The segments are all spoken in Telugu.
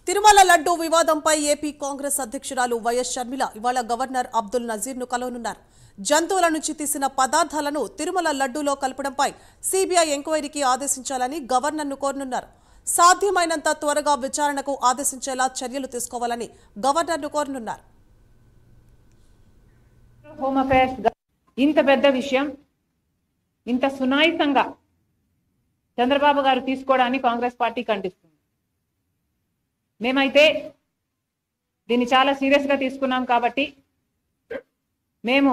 తిరుమల లడ్డూ వివాదంపై ఏపీ కాంగ్రెస్ అధ్యక్షురాలు వైఎస్ షర్మిల ఇవాళ గవర్నర్ అబ్దుల్ నజీర్ను కలవనున్నారు. జంతువుల నుంచి తీసిన పదార్థాలను తిరుమల లడ్డూలో కలపడంపై సిబిఐ ఎంక్వైరీకి ఆదేశించాలని గవర్నర్ను కోరనున్నారు. సాధ్యమైనంత త్వరగా విచారణకు ఆదేశించేలా చర్యలు తీసుకోవాలని గవర్నర్ను కోరనున్నారు. హోమ్ అఫైర్స్ ఇంత పెద్ద విషయం ఇంత సునాయితంగా చంద్రబాబు గారు తీసుకోవడాన్ని కాంగ్రెస్ పార్టీ ఖండిస్తుంది. మేమైతే దీన్ని చాలా సీరియస్గా తీసుకున్నాం కాబట్టి మేము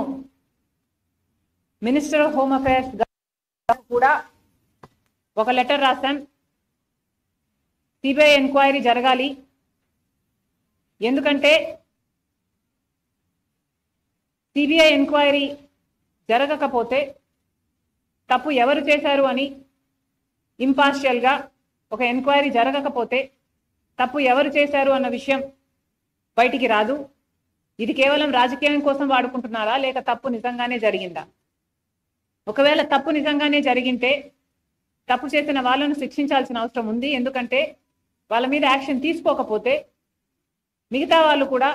మినిస్టర్ ఆఫ్ హోమ్ అఫైర్స్ కూడా ఒక లెటర్ రాశాం. సిబిఐ ఎంక్వైరీ జరగాలి. ఎందుకంటే సిబిఐ ఎంక్వైరీ జరగకపోతే తప్పు ఎవరు చేశారు అని ఇంపార్షియల్గా ఒక ఎంక్వైరీ జరగకపోతే తప్పు ఎవరు చేశారు అన్న విషయం బయటికి రాదు. ఇది కేవలం రాజకీయం కోసం వాడుకుంటున్నారా లేక తప్పు నిజంగానే జరిగిందా? ఒకవేళ తప్పు నిజంగానే జరిగింటే తప్పు చేసిన వాళ్ళను శిక్షించాల్సిన అవసరం ఉంది. ఎందుకంటే వాళ్ళ మీద యాక్షన్ తీసుకోకపోతే మిగతా వాళ్ళు కూడా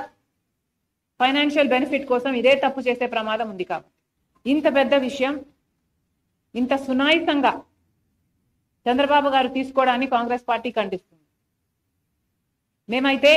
ఫైనాన్షియల్ బెనిఫిట్ కోసం ఇదే తప్పు చేసే ప్రమాదం ఉంది. కాబట్టి ఇంత పెద్ద విషయం ఇంత సునాయితంగా చంద్రబాబు గారు తీసుకోవడాన్ని కాంగ్రెస్ పార్టీ ఖండిస్తుంది. మేమైతే